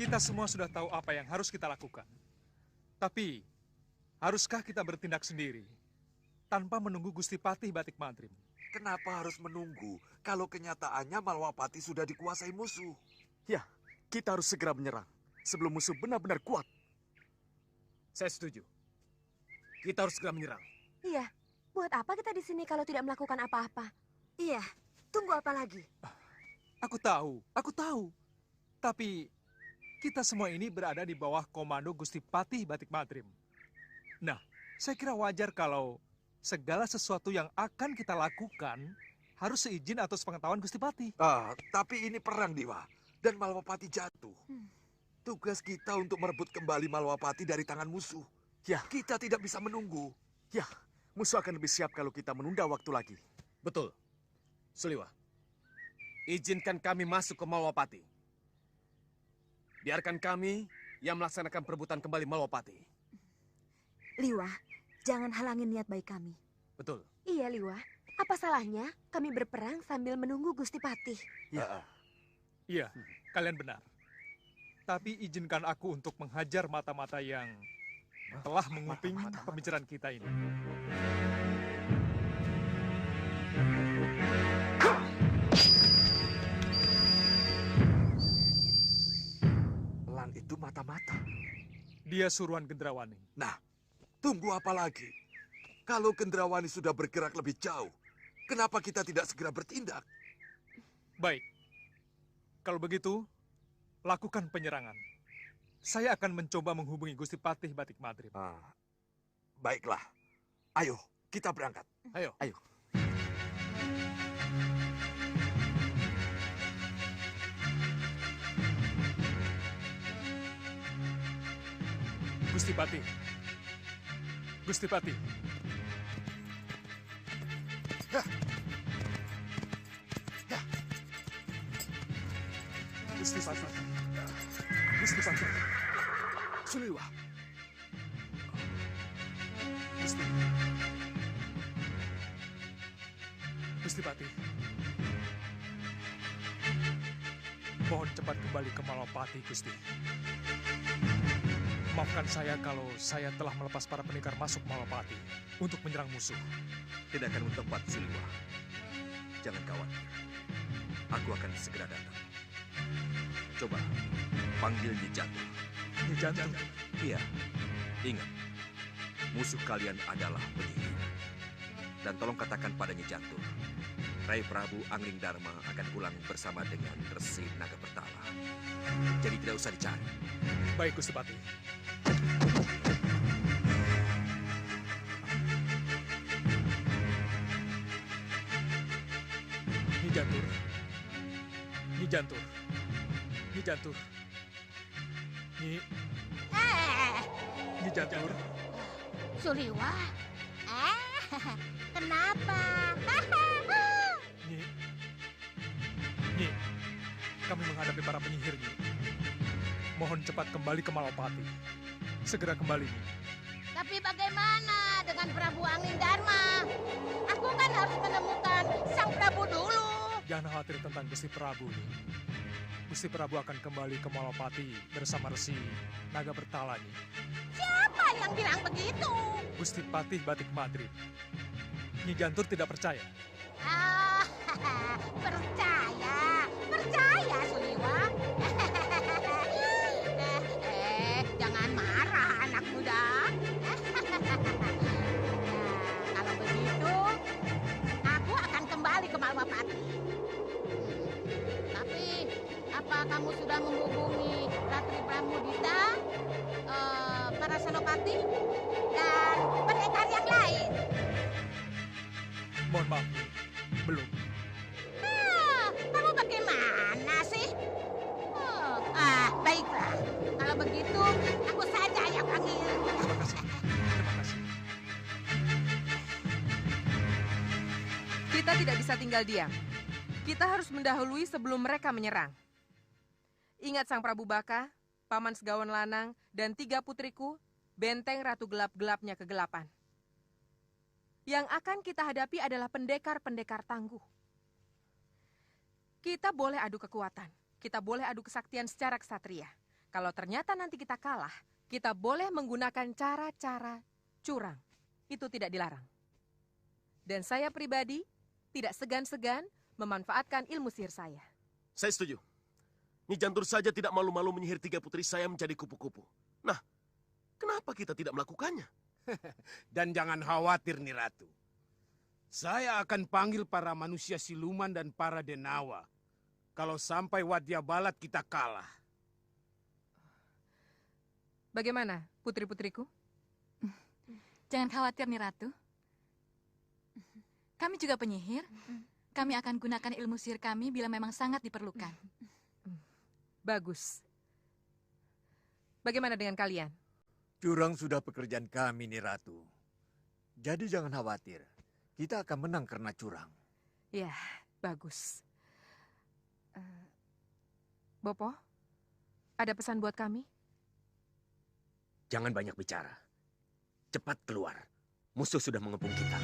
Kita semua sudah tahu apa yang harus kita lakukan. Tapi, haruskah kita bertindak sendiri tanpa menunggu Gusti Patih Batik Mantrim? Kenapa harus menunggu kalau kenyataannya Malwapati sudah dikuasai musuh? Ya, kita harus segera menyerang sebelum musuh benar-benar kuat. Saya setuju. Kita harus segera menyerang. Iya, buat apa kita di sini kalau tidak melakukan apa-apa? Iya, tunggu apa lagi? Aku tahu. Tapi, kita semua ini berada di bawah komando Gusti Patih Batik Mantrim. Nah, saya kira wajar kalau segala sesuatu yang akan kita lakukan harus seizin atau sepengetahuan Gusti Patih. Tapi ini perang, Dewa. Dan Malwapati jatuh. Tugas kita untuk merebut kembali Malwapati dari tangan musuh. Ya, kita tidak bisa menunggu. Ya, musuh akan lebih siap kalau kita menunda waktu lagi. Betul. Suliwa, izinkan kami masuk ke Malwapati. Biarkan kami yang melaksanakan perebutan kembali Malwapati. Liwa, jangan halangin niat baik kami. Betul. Iya, Liwa. Apa salahnya kami berperang sambil menunggu Gusti Patih? Iya, kalian benar. Tapi izinkan aku untuk menghajar mata-mata yang telah menguping pembicaraan kita ini. Itu mata-mata. Dia suruhan Gendrawani. Nah, tunggu apa lagi? Kalau Gendrawani sudah bergerak lebih jauh, kenapa kita tidak segera bertindak? Baik. Kalau begitu, lakukan penyerangan. Saya akan mencoba menghubungi Gusti Patih Batik Mantrim. Baiklah. Ayo, kita berangkat. Ayo. Gusti Patih. Gusti Patih. Gusti Patih. Gusti Patih. Suliwa. Gusti Patih. Mohon cepat kembali ke Malwapati, Gusti. Maafkan saya kalau saya telah melepas para pendekar masuk Malwapati untuk menyerang musuh. Tidak akan tepat, Suliwa. Jangan khawatir. Aku akan segera datang. Coba, panggil Nyi Jantur. Nyi Jantur? Iya. Ingat, musuh kalian adalah penyihir. Dan tolong katakan pada Nyi Jantur, Rai Prabu Angling Dharma akan pulang bersama dengan Resi Naga Bertala. Jadi tidak usah dicari. Baik, Gusti Patih. Nyi Jantur. Nyi Jantur. Nyi Jantur. Nyi Jantur. Suliwa? Kenapa? Nyi, kami menghadapi para penyihir, Nyi. Mohon cepat kembali ke Malwapati. Segera kembali, Nyi. Tapi bagaimana dengan Prabu Angling Dharma? Aku kan harus menemukan Sang Prabu dulu. Jangan khawatir tentang Gusti Prabu, Nyi. Gusti Prabu akan kembali ke Malwapati bersama Resi Naga Bertala, Nyi. Siapa yang bilang begitu? Gusti Patih Batik Mantrim. Nyi Jantur tidak percaya. Percaya Suliwa. Jangan marah anak muda. Kalau begitu, aku akan kembali ke Malwapati. Tapi, apa kamu sudah menghubungi Ratri Pramudita, para senopati, dan pendekar yang lain? Mohon maaf, belum. Kamu bagaimana sih? Baiklah. Kalau begitu, aku saja yang panggil. Terima kasih. Terima kasih. Kita tidak bisa tinggal diam. Kita harus mendahului sebelum mereka menyerang. Ingat Sang Prabu Baka, Paman Segawan Lanang, dan 3 putriku, benteng Ratu Gelap-gelapnya kegelapan. Yang akan kita hadapi adalah pendekar-pendekar tangguh. Kita boleh adu kekuatan, kita boleh adu kesaktian secara kesatria. Kalau ternyata nanti kita kalah, kita boleh menggunakan cara-cara curang. Itu tidak dilarang. Dan saya pribadi tidak segan-segan memanfaatkan ilmu sihir saya. Saya setuju. Nyi Jantur saja tidak malu-malu menyihir 3 putri saya menjadi kupu-kupu. Nah, kenapa kita tidak melakukannya? Dan jangan khawatir, Nyi Ratu. Saya akan panggil para manusia siluman dan para denawa. Kalau sampai Wadya Balat kita kalah. Bagaimana, putri-putriku? Jangan khawatir, Nyi Ratu. Kami juga penyihir. Kami akan gunakan ilmu sihir kami bila memang sangat diperlukan. Bagus. Bagaimana dengan kalian? Curang sudah pekerjaan kami, Nyi Ratu. Jadi jangan khawatir. Kita akan menang karena curang. Ya, bagus. Bopo, ada pesan buat kami? Jangan banyak bicara. Cepat keluar. Musuh sudah mengepung kita.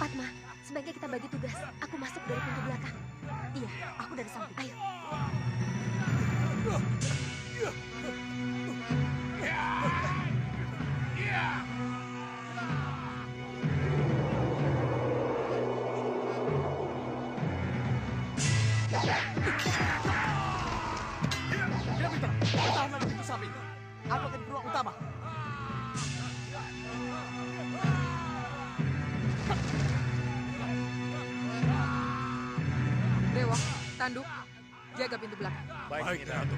Padma, sebaiknya kita bagi tugas. Aku masuk dari pintu belakang. Iya, aku dari samping. Ayo. Tahan lagi pintu samping. Aku akan ke ruang utama. Dewa, Tanduk, jaga pintu belakang. Baik, Nyi Ratu.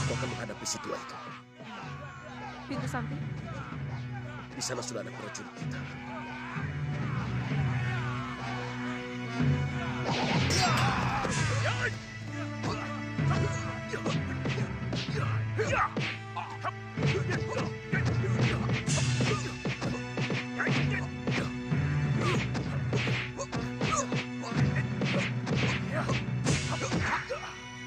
Kau akan menghadapi si tua itu. Pintu samping. Di sana sudah ada prajurit kita.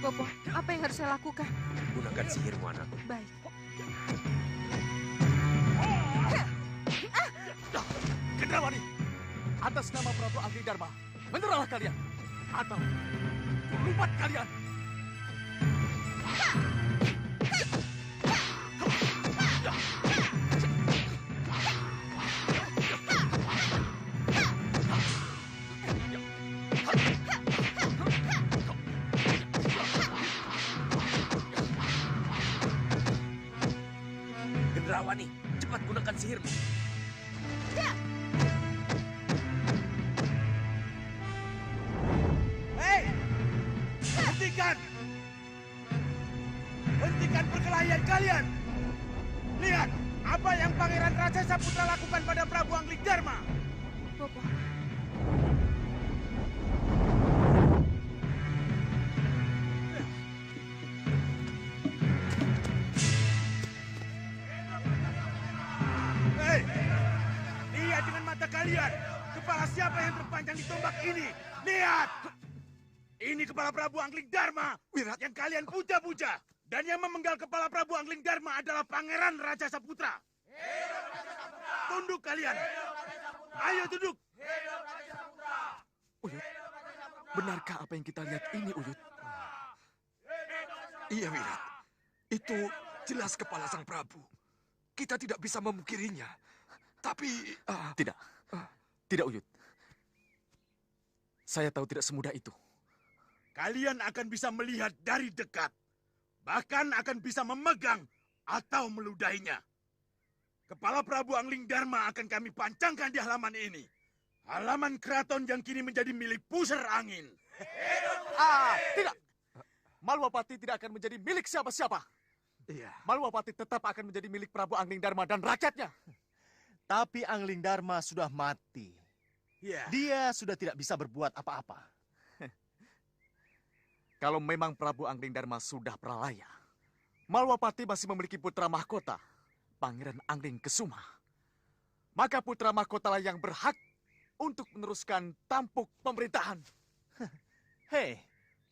Bopo, apa yang harus saya lakukan? Gunakan sihirmu, anak. Baik. Gendrawani, atas nama Prabu Agni Dharma, menyerahlah kalian. Atau lupat kalian. Gendrawani, cepat gunakan sihirmu. Hei! Hentikan! Hentikan perkelahian kalian! Lihat apa yang Pangeran Raja Saputra lakukan pada Prabu Angling Dharma. Bopo, apa yang terpanjang di tombak ini? Lihat! Ini kepala Prabu Angling Dharma yang kalian puja-puja. Dan yang memenggal kepala Prabu Angling Dharma adalah Pangeran Raja Saputra. Tunduk kalian. Ayo tunduk. Uyut, benarkah apa yang kita lihat ini, Uyut? Iya, Wirat. Itu jelas kepala sang Prabu. Kita tidak bisa memungkirinya. Tapi... Tidak. Tidak, Uyut. Saya tahu tidak semudah itu. Kalian akan bisa melihat dari dekat. Bahkan akan bisa memegang atau meludahinya. Kepala Prabu Angling Dharma akan kami pancangkan di halaman ini. Halaman keraton yang kini menjadi milik pusar angin. Tidak. Malwapati tidak akan menjadi milik siapa-siapa. Iya. Malwapati tetap akan menjadi milik Prabu Angling Dharma dan rakyatnya. Tapi Angling Dharma sudah mati. Iya. Dia sudah tidak bisa berbuat apa-apa. Kalau memang Prabu Angling Dharma sudah pralaya, Malwapati masih memiliki putra mahkota, Pangeran Angling Kesuma. Maka putra mahkotalah yang berhak untuk meneruskan tampuk pemerintahan. Hei,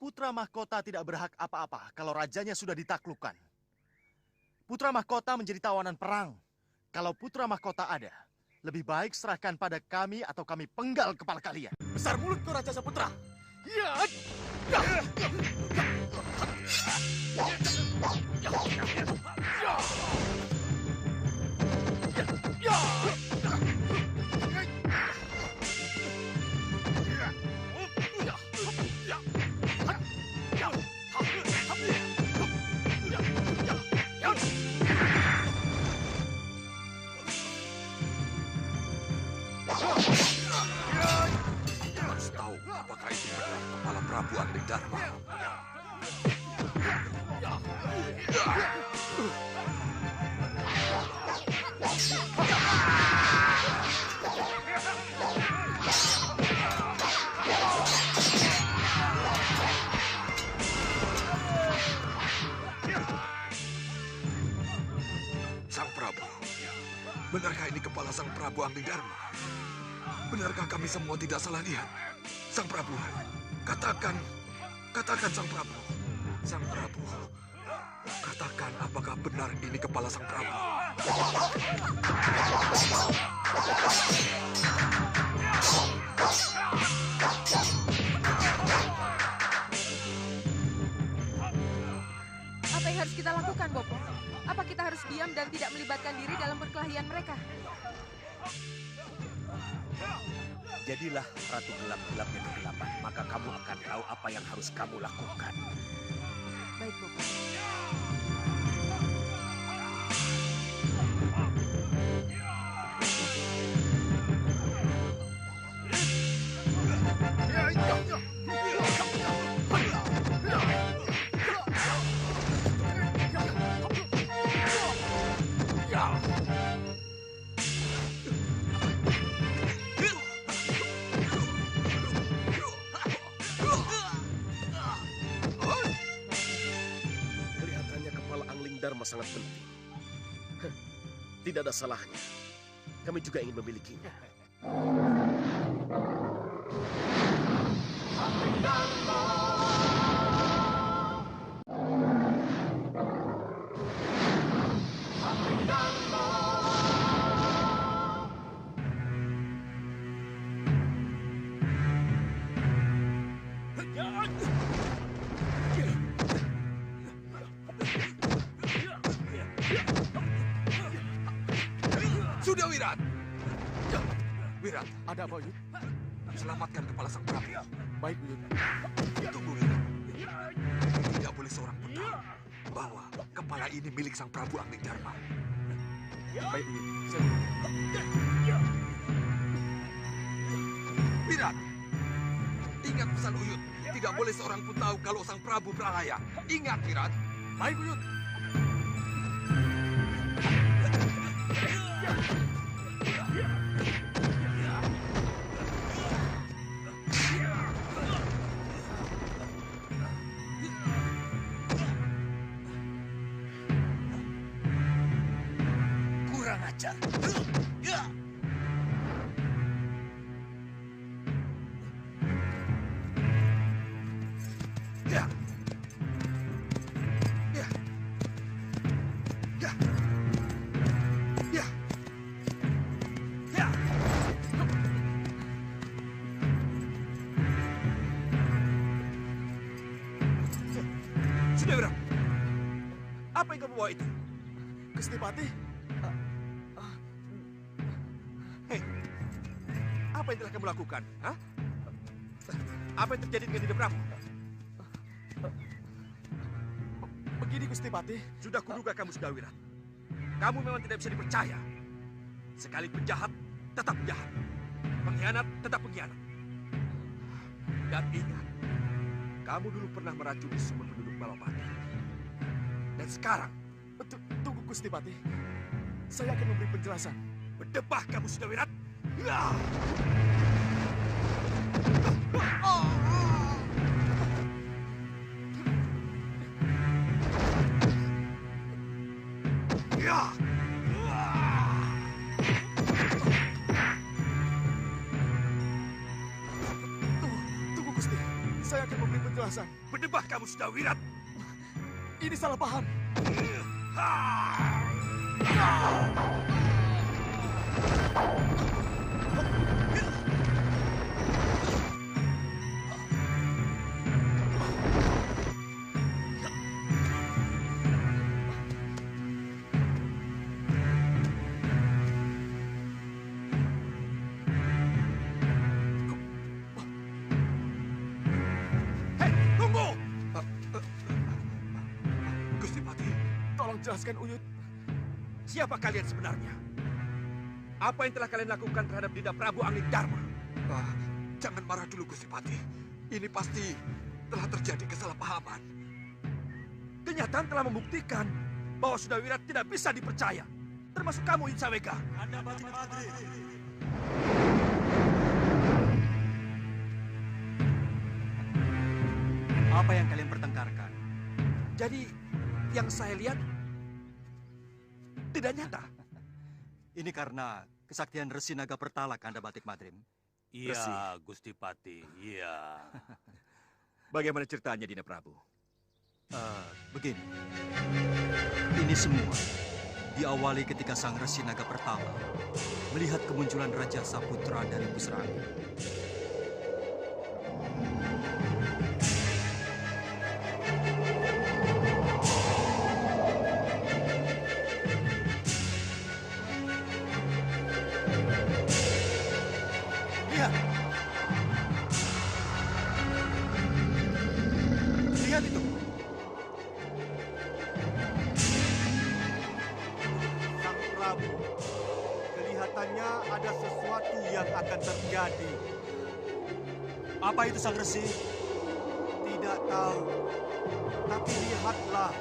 putra mahkota tidak berhak apa-apa kalau rajanya sudah ditaklukkan. Putra mahkota menjadi tawanan perang. Kalau putra mahkota ada, lebih baik serahkan pada kami atau kami penggal kepala kalian. Besar mulut kau Raja Saputra. Ya. Harus tahu apakah itu benar kepala Prabu Angling Dharma. Sang Prabu, benarkah ini kepala Sang Prabu Angling Dharma? Benarkah kami semua tidak salah lihat? Sang Prabu, katakan Sang Prabu. Sang Prabu, katakan apakah benar ini kepala Sang Prabu? Apa yang harus kita lakukan, Bopo? Apa kita harus diam dan tidak melibatkan diri dalam perkelahian mereka? Jadilah Ratu Gelap-Gelapnya kegelapan, maka kamu akan tahu apa yang harus kamu lakukan. Baik, Bopo. Kelihatannya kepala Angling Dharma sangat penting. Tidak ada salahnya. Kami juga ingin memilikinya. Sudah, Wirat. Wirat, ada apa, Uyut? Selamatkan kepala Sang Prabu. Baik, Uyut. Tunggu, Wirat. Tidak boleh seorang pun tahu bahwa kepala ini milik Sang Prabu Angling Dharma. Baik, Uyut. Wirat, ingat pesan Uyut. Tidak boleh seorang pun tahu kalau Sang Prabu pralaya. Ingat, Wirat. Baik, Uyut. Kurang ajar. Sudawira, apa yang kamu bawa itu? Gusti Patih. Hei, apa yang telah kamu lakukan? Hah? Apa yang terjadi dengan Dinda Prabu? Begini Gusti Patih. Sudah kuduga kamu Sudawira. Kamu memang tidak bisa dipercaya. Sekali penjahat, tetap penjahat. Pengkhianat, tetap pengkhianat. Dan ingat, kamu dulu pernah meracuni semua penduduk Balopati. Dan sekarang, tunggu Gusti Patih. Saya akan memberi penjelasan. Berdebah kamu Sudawira. Ya! Ya! Tunggu Gusti, saya akan memberi penjelasan. Berdebah kamu Sudawira. Ini salah paham. Jelaskan Uyut. Siapa kalian sebenarnya? Apa yang telah kalian lakukan terhadap Dinda Prabu Anglingdarma? Jangan marah dulu Gusti Patih. Ini pasti telah terjadi kesalahpahaman. Kenyataan telah membuktikan bahwa Sudawira tidak bisa dipercaya. Termasuk kamu Insawega. Anda Batik Madrid. Apa yang kalian pertengkarkan? Jadi yang saya lihat tidak nyata. Ini karena kesaktian Resi Naga Pertala, Kanda Batik Madrim. Iya, Gusti Patih, iya. Bagaimana ceritanya, Dinda Prabu? Begini. Ini semua diawali ketika Sang Resi Naga Pertala melihat kemunculan Raja Saputra dari Busrangi. Lihat itu. Sang Prabu, kelihatannya ada sesuatu yang akan terjadi. Apa itu Sang Resi? Tidak tahu, tapi lihatlah.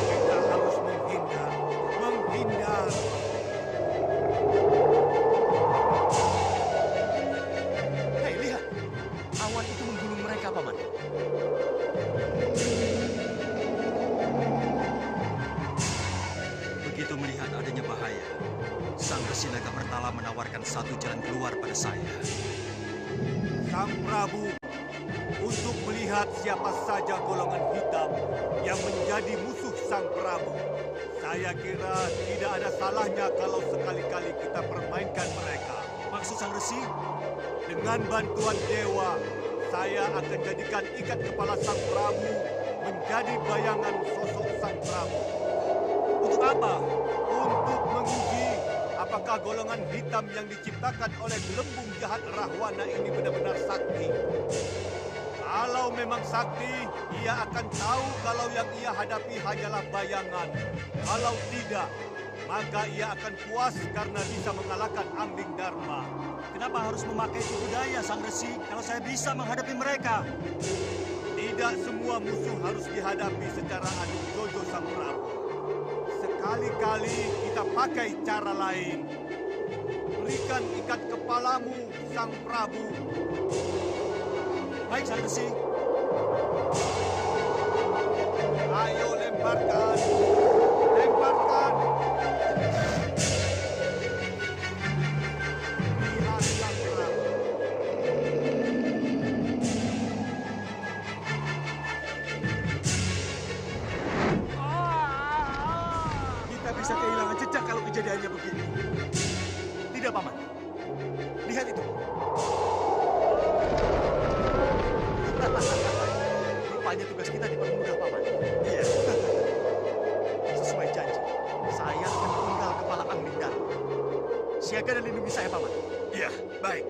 Kita harus menghindar, menghindar. Hei, lihat. Awan itu menggulung mereka, Paman. Begitu melihat adanya bahaya, Sang Resi Naga Pertala menawarkan satu jalan keluar pada saya. Sang Prabu, untuk melihat siapa saja golongan hitam yang menjadi musuh Sang Prabu, saya kira tidak ada salahnya kalau sekali-kali kita permainkan mereka. Maksud Sang Resi? Dengan bantuan dewa, saya akan jadikan ikat kepala Sang Prabu menjadi bayangan sosok Sang Prabu. Untuk apa? Untuk menguji apakah golongan hitam yang diciptakan oleh gelembung jahat Rahwana ini benar-benar sakti. Kalau memang sakti, ia akan tahu kalau yang ia hadapi hanyalah bayangan. Kalau tidak, maka ia akan puas karena bisa mengalahkan Anglingdarma. Kenapa harus memakai tipu daya, Sang Resi, kalau saya bisa menghadapi mereka? Tidak semua musuh harus dihadapi secara adu jojo, Sang Prabu. Sekali-kali kita pakai cara lain. Berikan ikat kepalamu, Sang Prabu. Baik, Sang Resi. Ayo lemparkan. Lemparkan. Lihat Sang Prabu. Kita bisa kehilangan jejak kalau kejadiannya begini. Tidak, Paman. Lihat itu. Siaga dan lindungi saya, Paman. Iya, baik.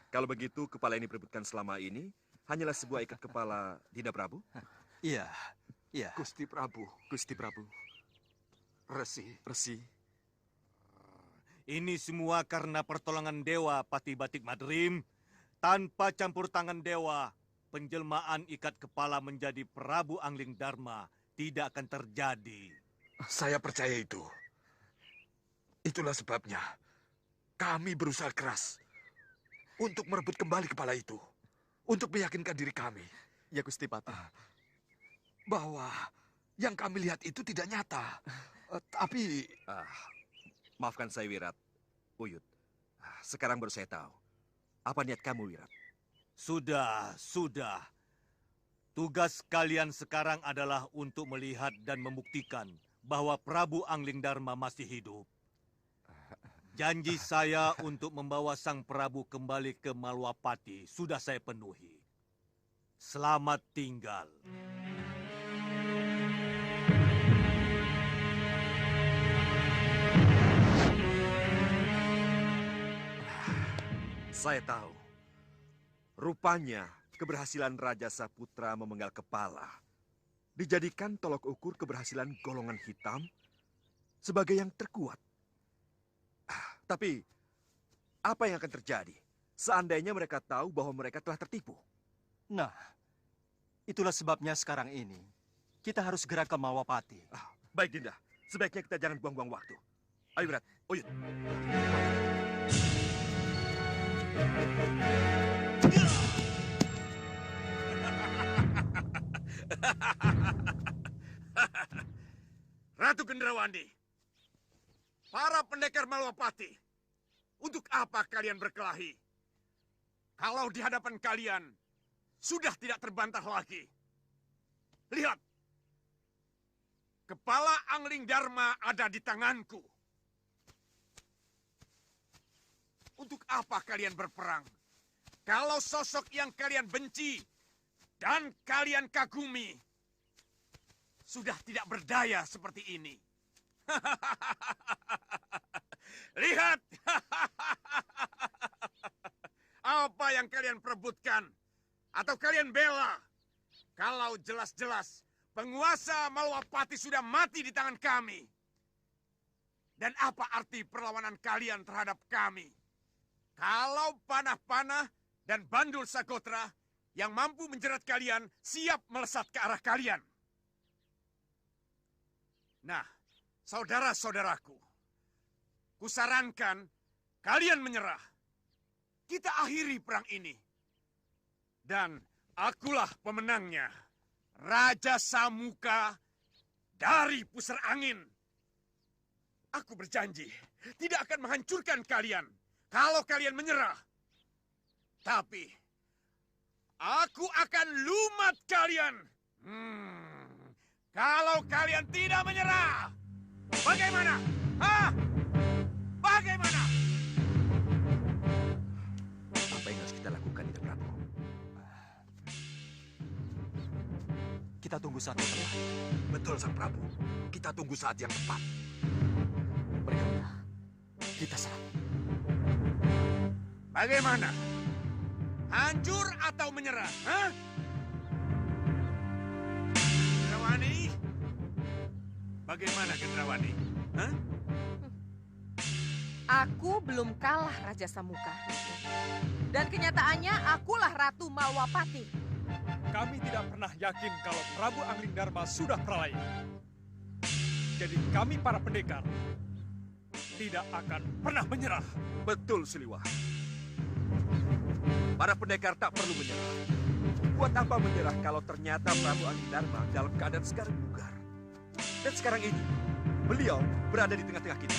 Kalau begitu, kepala yang diperebutkan selama ini hanyalah sebuah ikat kepala Dinda Prabu? Iya, iya. Gusti Prabu. Gusti Prabu. Resi. Ini semua karena pertolongan Dewa Patih Batik Madrim. Tanpa campur tangan Dewa, penjelmaan ikat kepala menjadi Prabu Angling Dharma tidak akan terjadi. Saya percaya itu. Itulah sebabnya kami berusaha keras untuk merebut kembali kepala itu. Untuk meyakinkan diri kami. Ya, Gusti Patih. Bahwa yang kami lihat itu tidak nyata. Tapi... Maafkan saya, Wirat. Uyut. Sekarang baru saya tahu. Apa niat kamu, Wirat? Sudah. Tugas kalian sekarang adalah untuk melihat dan membuktikan bahwa Prabu Angling Dharma masih hidup. Janji saya untuk membawa Sang Prabu kembali ke Malwapati sudah saya penuhi. Selamat tinggal. Saya tahu. Rupanya keberhasilan Raja Saputra memenggal kepala dijadikan tolok ukur keberhasilan golongan hitam sebagai yang terkuat. Tapi, apa yang akan terjadi seandainya mereka tahu bahwa mereka telah tertipu? Nah, itulah sebabnya sekarang ini kita harus segera ke Malwapati. Baik, Dinda. Sebaiknya kita jangan buang-buang waktu. Ayo, Wirat. Uyut. Ratu Gendrawandi, para pendekar Malwapati, untuk apa kalian berkelahi? Kalau di hadapan kalian sudah tidak terbantah lagi. Lihat, kepala Angling Dharma ada di tanganku. Untuk apa kalian berperang? Kalau sosok yang kalian benci dan kalian kagumi sudah tidak berdaya seperti ini. Lihat. Apa yang kalian perebutkan atau kalian bela? Kalau jelas-jelas penguasa Malwapati sudah mati di tangan kami. Dan apa arti perlawanan kalian terhadap kami? Kalau panah-panah dan bandul Sagotra yang mampu menjerat kalian siap melesat ke arah kalian. Nah, saudara-saudaraku, kusarankan kalian menyerah. Kita akhiri perang ini. Dan akulah pemenangnya, Raja Samuka dari Pusar Angin. Aku berjanji tidak akan menghancurkan kalian kalau kalian menyerah. Tapi, aku akan lumat kalian. Kalau kalian tidak menyerah, bagaimana? Hah? Bagaimana? Apa yang harus kita lakukan, Dinda Prabu? Kita tunggu saat yang tepat. Betul, Sang Prabu. Kita tunggu saat yang tepat. Berikutnya, kita serang. Bagaimana? Hancur atau menyerah? Hah? Bagaimana, Gendrawani? Hah? Aku belum kalah, Raja Samuka. Dan kenyataannya akulah Ratu Malwapati. Kami tidak pernah yakin kalau Prabu Anglingdarma sudah pralaya. Jadi kami para pendekar tidak akan pernah menyerah. Betul, Siliwah. Para pendekar tak perlu menyerah. Buat apa menyerah kalau ternyata Prabu Anglingdarma dalam keadaan segar bugar? Dan sekarang ini, beliau berada di tengah-tengah kita.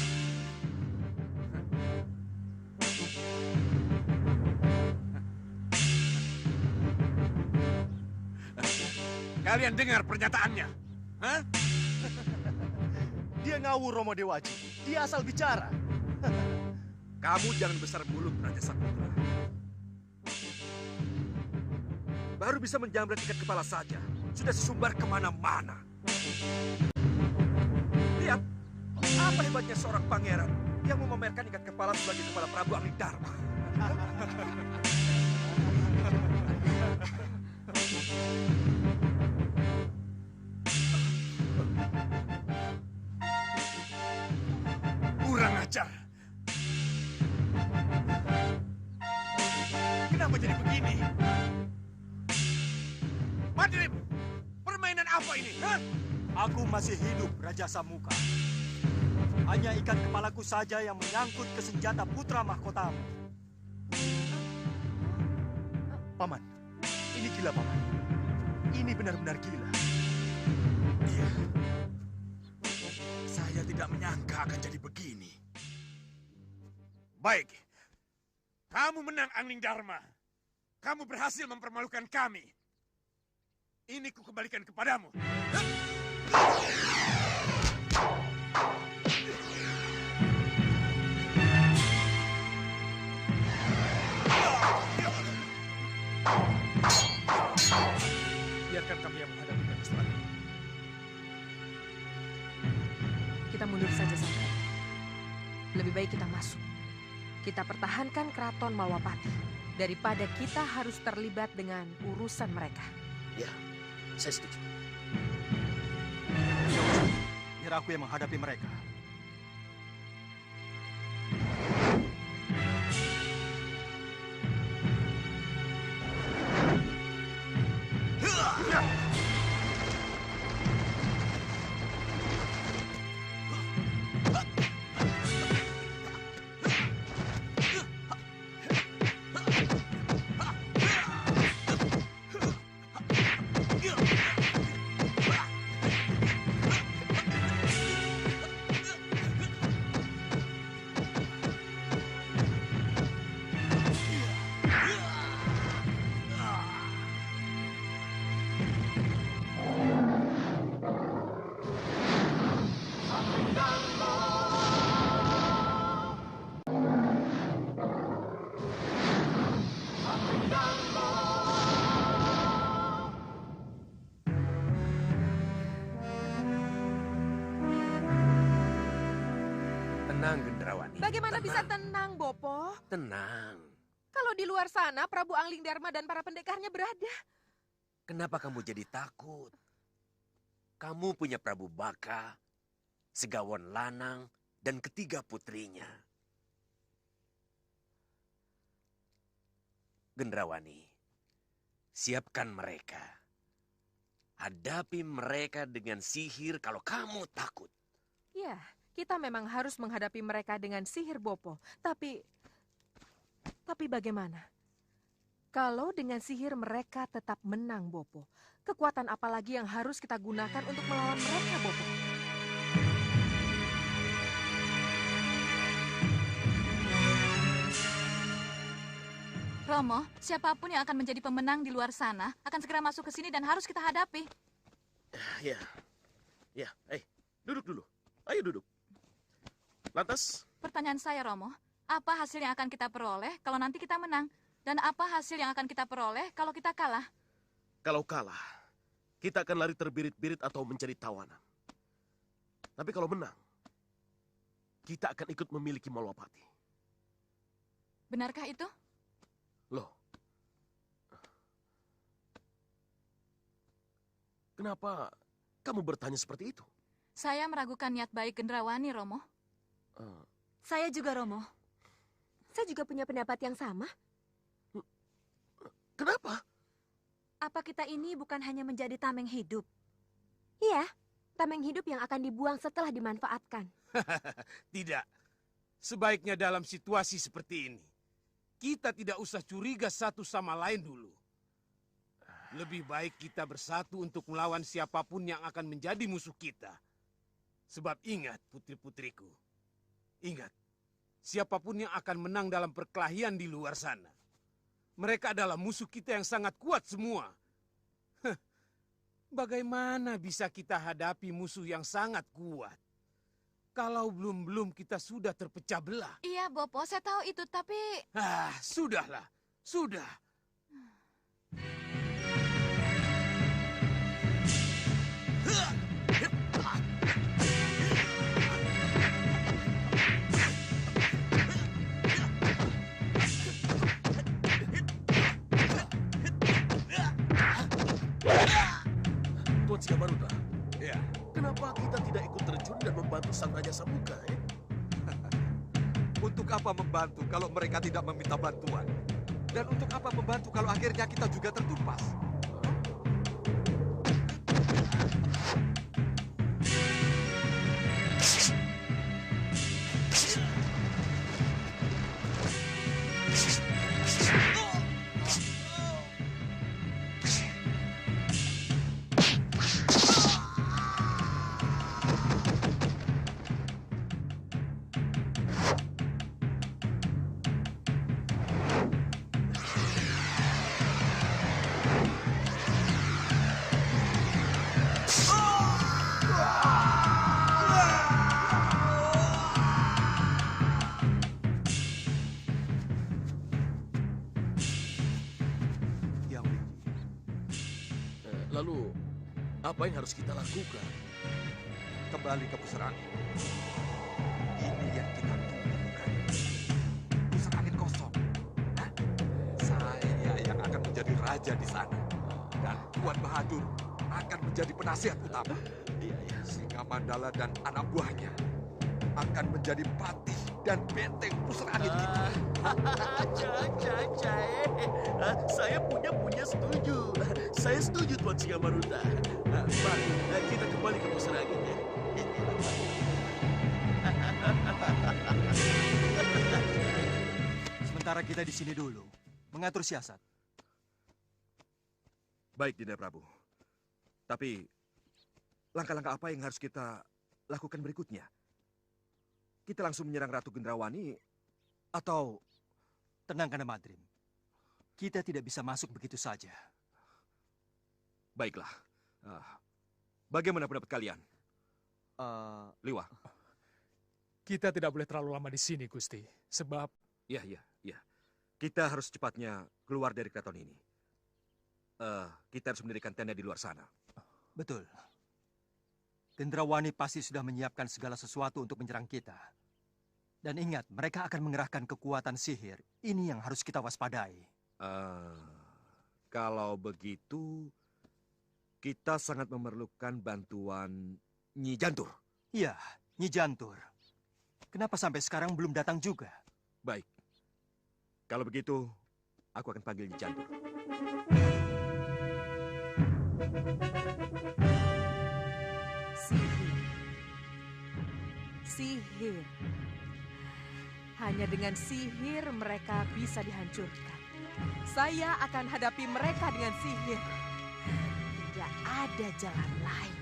Kalian dengar pernyataannya? Hah? Dia ngawur, Romo Dewaji. Dia asal bicara. Kamu jangan besar mulut, Raja Saputra. Baru bisa menjamret ikat kepala saja. Sudah sesumbar kemana-mana. Lihat, apa hebatnya seorang pangeran yang memamerkan ikat kepala sebagai kepala Prabu Anglingdarma. Kurang ajar. Kenapa jadi begini? Madrim, permainan apa ini? Hah? Aku masih hidup, Raja Samuka. Hanya ikat kepalaku saja yang menyangkut ke senjata putra mahkotamu. Paman, ini gila, Paman. Ini benar-benar gila. Iya. Saya tidak menyangka akan jadi begini. Baik. Kamu menang, Anglingdarma. Kamu berhasil mempermalukan kami. Ini kukembalikan kepadamu. Biarkan kami yang menghadapinya, Gusti Ratu. Kita mundur saja, Sandra. Lebih baik kita masuk. Kita pertahankan keraton Malwapati daripada kita harus terlibat dengan urusan mereka. Ya, saya setuju. Biar aku yang menghadapi mereka. Tenang, Gendrawani. Bagaimana bisa tenang, Bopo? Tenang. Kalau di luar sana Prabu Anglingdarma dan para pendekarnya berada. Kenapa kamu jadi takut? Kamu punya Prabu Baka, Segawon Lanang, dan ketiga putrinya. Gendrawani, siapkan mereka. Hadapi mereka dengan sihir kalau kamu takut. Ya, kita memang harus menghadapi mereka dengan sihir Bopo. Tapi bagaimana? Kalau dengan sihir mereka tetap menang, Bopo. Kekuatan apa lagi yang harus kita gunakan untuk melawan mereka, Bopo? Romo, siapapun yang akan menjadi pemenang di luar sana akan segera masuk ke sini dan harus kita hadapi. Ya, duduk dulu. Ayo duduk. Lantas, Pertanyaan saya, Romo, apa hasil yang akan kita peroleh kalau nanti kita menang? Dan apa hasil yang akan kita peroleh kalau kita kalah? kalau kalah, kita akan lari terbirit-birit atau menjadi tawanan. Tapi kalau menang, kita akan ikut memiliki Malwapati. Benarkah itu? Loh, kenapa kamu bertanya seperti itu? Saya meragukan niat baik Gendrawani, Romo. Saya juga, Romo. Saya juga punya pendapat yang sama. Kenapa? Apa kita ini bukan hanya menjadi tameng hidup? Iya, tameng hidup yang akan dibuang setelah dimanfaatkan. Tidak. Sebaiknya dalam situasi seperti ini, kita tidak usah curiga satu sama lain dulu. Lebih baik kita bersatu untuk melawan siapapun yang akan menjadi musuh kita. Sebab ingat, putri-putriku. Ingat, siapapun yang akan menang dalam perkelahian di luar sana, mereka adalah musuh kita yang sangat kuat semua. Bagaimana bisa kita hadapi musuh yang sangat kuat kalau belum kita sudah terpecah belah? Iya, Bopo, saya tahu itu, tapi... Sudahlah, sudah. Tuan Singamaruta, ya. Kenapa kita tidak ikut terjun dan membantu Sang Raja Samuka? Untuk apa membantu kalau mereka tidak meminta bantuan? Dan untuk apa membantu kalau akhirnya kita juga tertumpas? Lalu, apa yang harus kita lakukan? Kembali ke pusar angin. Ini yang kita tunggu, bukan? Pusar angin kosong. Saya yang akan menjadi raja di sana. Dan Tuan Bahadur akan menjadi penasihat utama. Singa Mandala dan anak buahnya akan menjadi patih dan benteng pusar angin kita. Saya punya setuju. Saya setuju, Tuan Singamaruta. Mari, kita kembali ke pusar angin ya. Sementara kita di sini dulu, mengatur siasat. Baik, Dinda Prabu. Tapi, langkah-langkah apa yang harus kita lakukan berikutnya? Kita langsung menyerang Ratu Gendrawani, atau... Tenang, Kanda Madrim. Kita tidak bisa masuk begitu saja. Baiklah. Bagaimana pendapat kalian? Liwa. Kita tidak boleh terlalu lama di sini, Gusti. Sebab... Ya. Kita harus cepatnya keluar dari keraton ini. Kita harus mendirikan tenda di luar sana. Betul. Gendrawani pasti sudah menyiapkan segala sesuatu untuk menyerang kita. Dan ingat, mereka akan mengerahkan kekuatan sihir. Ini yang harus kita waspadai. Kalau begitu, kita sangat memerlukan bantuan Nyi Jantur. Iya, Nyi Jantur. Kenapa sampai sekarang belum datang juga? Baik. Kalau begitu, aku akan panggil Nyi Jantur. Sihir. Hanya dengan sihir mereka bisa dihancurkan. Saya akan hadapi mereka dengan sihir. Tidak ada jalan lain.